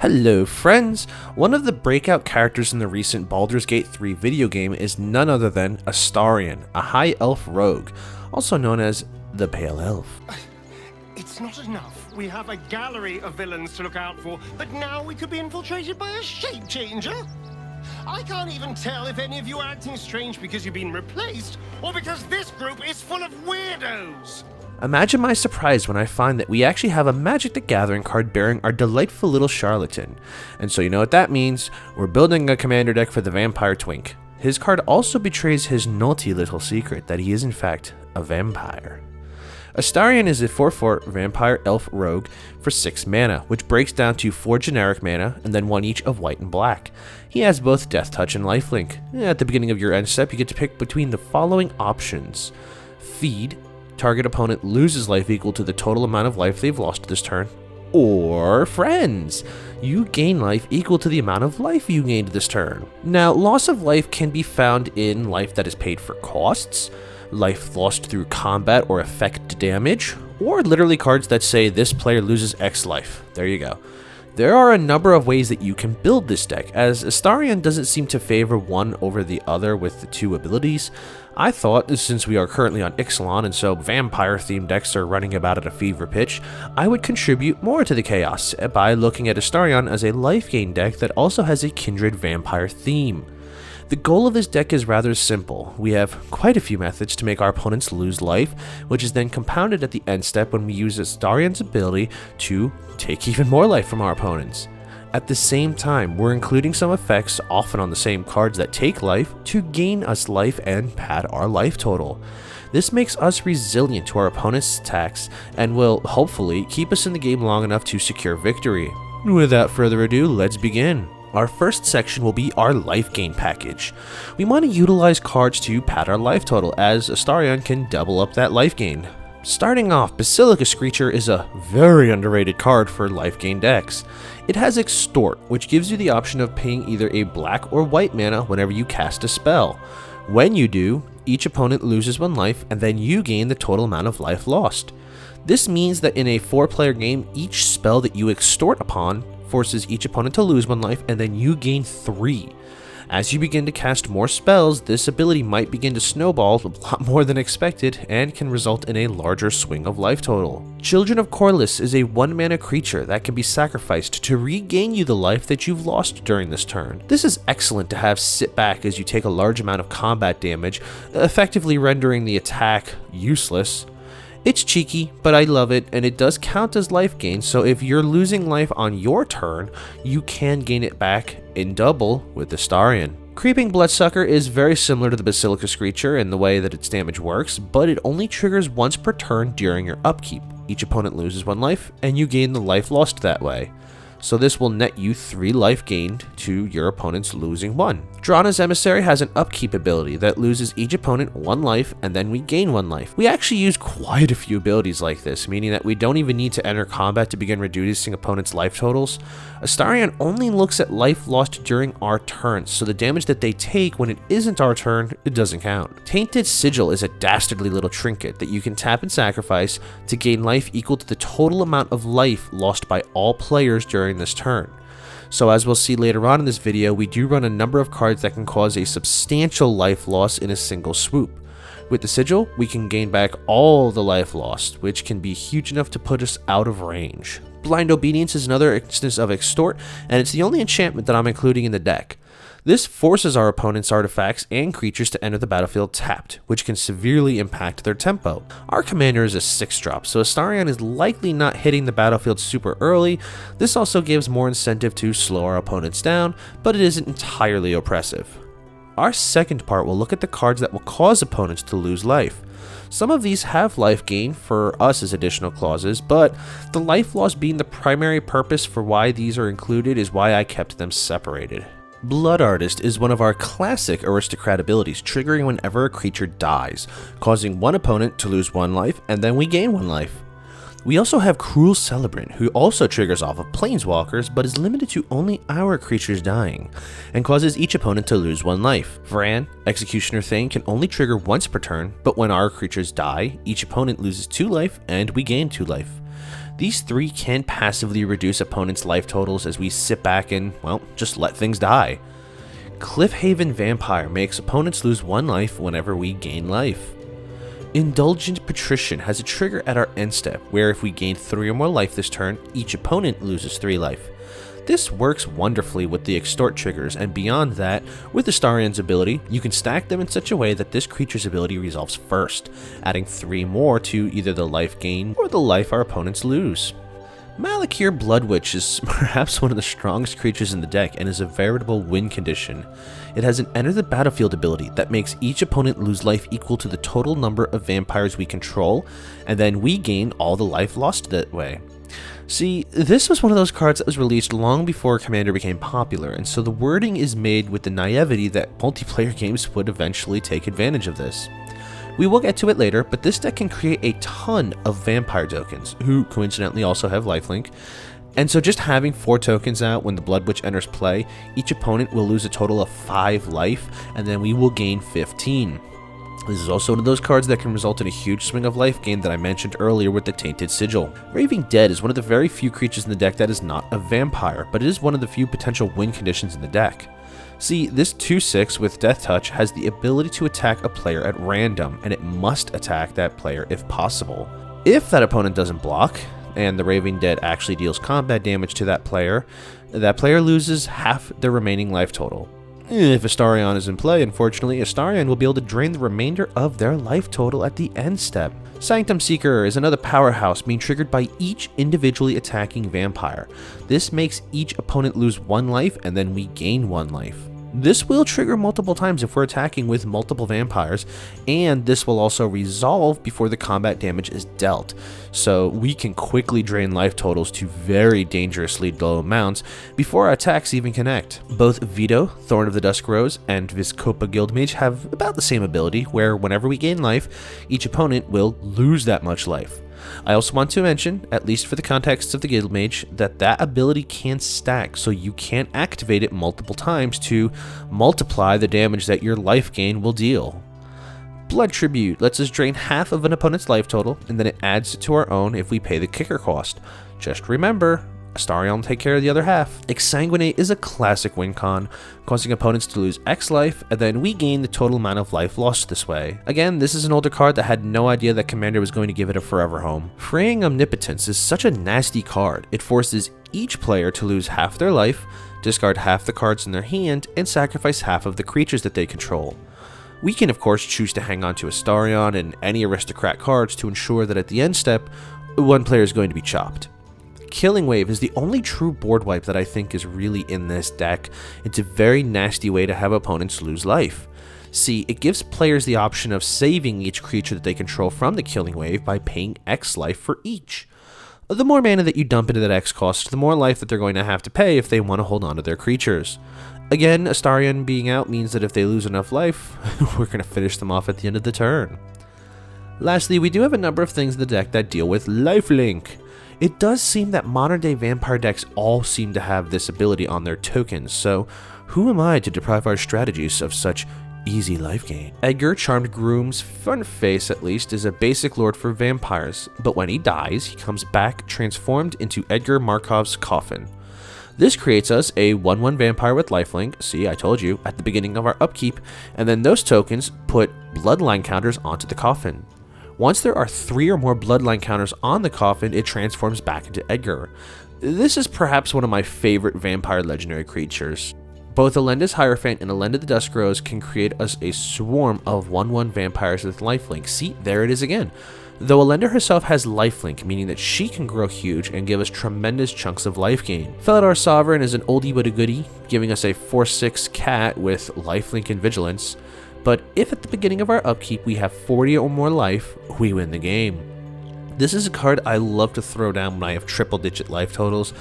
Hello friends! One of the breakout characters in the recent Baldur's Gate 3 video game is none other than Astarion, a high elf rogue, also known as the Pale Elf. It's not enough. We have a gallery of villains to look out for, but now we could be infiltrated by a shape changer? I can't even tell if any of you are acting strange because you've been replaced, or because this group is full of weirdos! Imagine my surprise when I find that we actually have a Magic the Gathering card bearing our delightful little charlatan. And so you know what that means, we're building a commander deck for the Vampire Twink. His card also betrays his naughty little secret that he is in fact a vampire. Astarion is a 4/4 Vampire Elf Rogue for 6 mana, which breaks down to 4 generic mana and then 1 each of white and black. He has both Death Touch and Lifelink. At the beginning of your end step, you get to pick between the following options. Feed. Target opponent loses life equal to the total amount of life they've lost this turn. Or Friends. You gain life equal to the amount of life you gained this turn. Now, loss of life can be found in life that is paid for costs, life lost through combat or effect damage, or literally cards that say this player loses X life. There you go. There are a number of ways that you can build this deck, as Astarion doesn't seem to favor one over the other with the 2 abilities. I thought, since we are currently on Ixalan and so vampire-themed decks are running about at a fever pitch, I would contribute more to the chaos by looking at Astarion as a life gain deck that also has a kindred vampire theme. The goal of this deck is rather simple. We have quite a few methods to make our opponents lose life, which is then compounded at the end step when we use Astarion's ability to take even more life from our opponents. At the same time, we're including some effects, often on the same cards that take life, to gain us life and pad our life total. This makes us resilient to our opponent's attacks and will, hopefully, keep us in the game long enough to secure victory. Without further ado, let's begin. Our first section will be our life gain package. We want to utilize cards to pad our life total, as Astarion can double up that life gain. Starting off, Basilica Screecher is a very underrated card for life gain decks. It has Extort, which gives you the option of paying either a black or white mana whenever you cast a spell. When you do, each opponent loses 1 life, and then you gain the total amount of life lost. This means that in a 4-player game, each spell that you extort upon forces each opponent to lose 1 life, and then you gain 3. As you begin to cast more spells, this ability might begin to snowball a lot more than expected and can result in a larger swing of life total. Children of Corliss is a 1-mana creature that can be sacrificed to regain you the life that you've lost during this turn. This is excellent to have sit back as you take a large amount of combat damage, effectively rendering the attack useless. It's cheeky, but I love it, and it does count as life gain, so if you're losing life on your turn, you can gain it back in double with Astarion. Creeping Bloodsucker is very similar to the Basilica Screecher in the way that its damage works, but it only triggers once per turn during your upkeep. Each opponent loses 1 life, and you gain the life lost that way. So this will net you 3 life gained to your opponent's losing 1. Drana's Emissary has an upkeep ability that loses each opponent 1 life, and then we gain 1 life. We actually use quite a few abilities like this, meaning that we don't even need to enter combat to begin reducing opponents' life totals. Astarion only looks at life lost during our turns, so the damage that they take when it isn't our turn, it doesn't count. Tainted Sigil is a dastardly little trinket that you can tap and sacrifice to gain life equal to the total amount of life lost by all players during this turn. So as we'll see later on in this video, we do run a number of cards that can cause a substantial life loss in a single swoop. With the Sigil, we can gain back all the life lost, which can be huge enough to put us out of range. Blind Obedience is another instance of Extort, and it's the only enchantment that I'm including in the deck. This forces our opponent's artifacts and creatures to enter the battlefield tapped, which can severely impact their tempo. Our commander is a 6-drop, so Astarion is likely not hitting the battlefield super early. This also gives more incentive to slow our opponents down, but it isn't entirely oppressive. Our second part will look at the cards that will cause opponents to lose life. Some of these have life gain for us as additional clauses, but the life loss being the primary purpose for why these are included is why I kept them separated. Blood Artist is one of our classic aristocrat abilities, triggering whenever a creature dies, causing one opponent to lose 1 life, and then we gain 1 life. We also have Cruel Celebrant, who also triggers off of Planeswalkers, but is limited to only our creatures dying, and causes each opponent to lose 1 life. Vran, Executioner Thane, can only trigger once per turn, but when our creatures die, each opponent loses 2 life, and we gain 2 life. These 3 can passively reduce opponents' life totals as we sit back and, well, just let things die. Cliffhaven Vampire makes opponents lose 1 life whenever we gain life. Indulgent Patrician has a trigger at our end step, where if we gain 3 or more life this turn, each opponent loses 3 life. This works wonderfully with the extort triggers, and beyond that, with Astarion's ability, you can stack them in such a way that this creature's ability resolves first, adding 3 more to either the life gain or the life our opponents lose. Malakir Bloodwitch is perhaps one of the strongest creatures in the deck and is a veritable win condition. It has an enter the battlefield ability that makes each opponent lose life equal to the total number of vampires we control, and then we gain all the life lost that way. See, this was one of those cards that was released long before Commander became popular, and so the wording is made with the naivety that multiplayer games would eventually take advantage of this. We will get to it later, but this deck can create a ton of vampire tokens, who coincidentally also have lifelink, and so just having 4 tokens out when the Bloodwitch enters play, each opponent will lose a total of 5 life, and then we will gain 15. This is also one of those cards that can result in a huge swing of life gain that I mentioned earlier with the Tainted Sigil. Raving Dead is one of the very few creatures in the deck that is not a vampire, but it is one of the few potential win conditions in the deck. See, this 2/6 with Death Touch has the ability to attack a player at random, and it must attack that player if possible. If that opponent doesn't block, and the Raving Dead actually deals combat damage to that player loses half their remaining life total. If Astarion is in play, unfortunately, Astarion will be able to drain the remainder of their life total at the end step. Sanctum Seeker is another powerhouse being triggered by each individually attacking vampire. This makes each opponent lose 1 life and then we gain 1 life. This will trigger multiple times if we're attacking with multiple vampires, and this will also resolve before the combat damage is dealt, so we can quickly drain life totals to very dangerously low amounts before our attacks even connect. Both Vito, Thorn of the Dusk Rose, and Vizkopa Guildmage have about the same ability, where whenever we gain life, each opponent will lose that much life. I also want to mention, at least for the context of the Guildmage, that ability can stack, so you can activate it multiple times to multiply the damage that your life gain will deal. Blood Tribute lets us drain half of an opponent's life total, and then it adds it to our own if we pay the kicker cost. Just remember, Astarion will take care of the other half. Exsanguinate is a classic win con, causing opponents to lose X life, and then we gain the total amount of life lost this way. Again, this is an older card that had no idea that Commander was going to give it a forever home. Fraying Omnipotence is such a nasty card. It forces each player to lose half their life, discard half the cards in their hand, and sacrifice half of the creatures that they control. We can of course choose to hang on to Astarion and any aristocrat cards to ensure that at the end step, one player is going to be chopped. Killing Wave is the only true board wipe that I think is really in this deck. It's a very nasty way to have opponents lose life. See, it gives players the option of saving each creature that they control from the Killing Wave by paying X life for each. The more mana that you dump into that X cost, the more life that they're going to have to pay if they want to hold on to their creatures. Again, Astarion being out means that if they lose enough life, we're going to finish them off at the end of the turn. Lastly, we do have a number of things in the deck that deal with LifeLink. It does seem that modern day vampire decks all seem to have this ability on their tokens, so who am I to deprive our strategies of such easy life gain? Edgar Charmed Groom's front face, at least, is a basic lord for vampires, but when he dies, he comes back transformed into Edgar Markov's coffin. This creates us a 1/1 vampire with lifelink, see I told you, at the beginning of our upkeep, and then those tokens put bloodline counters onto the coffin. Once there are 3 or more bloodline counters on the coffin, it transforms back into Edgar. This is perhaps one of my favorite vampire legendary creatures. Both Elenda's Hierophant and Elenda the Dusk Rose can create us a swarm of 1/1 vampires with lifelink. See, there it is again. Though Elenda herself has lifelink, meaning that she can grow huge and give us tremendous chunks of life gain. Felidar Sovereign is an oldie but a goodie, giving us a 4/6 cat with lifelink and vigilance. But if at the beginning of our upkeep we have 40 or more life, we win the game. This is a card I love to throw down when I have triple-digit life totals,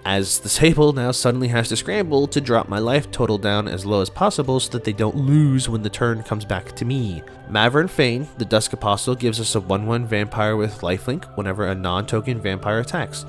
as the table now suddenly has to scramble to drop my life total down as low as possible so that they don't lose when the turn comes back to me. Mavern Fane, the Dusk Apostle, gives us a 1/1 vampire with lifelink whenever a non-token vampire attacks,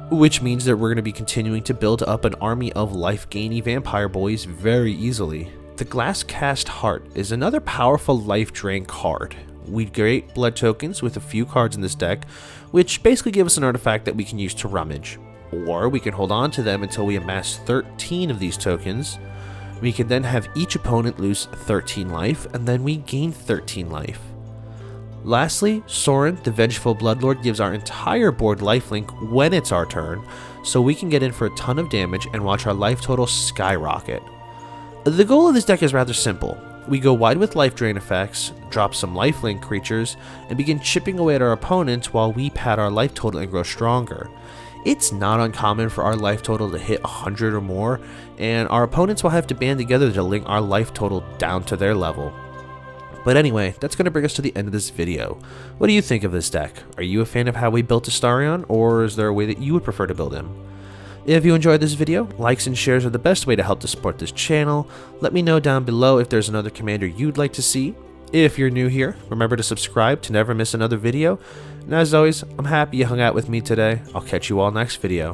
which means that we're going to be continuing to build up an army of life-gainy vampire boys very easily. The Glasscast Heart is another powerful life drain card. We create blood tokens with a few cards in this deck, which basically give us an artifact that we can use to rummage. Or we can hold on to them until we amass 13 of these tokens. We can then have each opponent lose 13 life, and then we gain 13 life. Lastly, Sorin, the Vengeful Bloodlord, gives our entire board lifelink when it's our turn, so we can get in for a ton of damage and watch our life total skyrocket. The goal of this deck is rather simple. We go wide with life drain effects, drop some lifelink creatures, and begin chipping away at our opponents while we pad our life total and grow stronger. It's not uncommon for our life total to hit 100 or more, and our opponents will have to band together to link our life total down to their level. But anyway, that's going to bring us to the end of this video. What do you think of this deck? Are you a fan of how we built Astarion, or is there a way that you would prefer to build him? If you enjoyed this video, likes and shares are the best way to help to support this channel. Let me know down below if there's another commander you'd like to see. If you're new here, remember to subscribe to never miss another video. And as always, I'm happy you hung out with me today. I'll catch you all next video.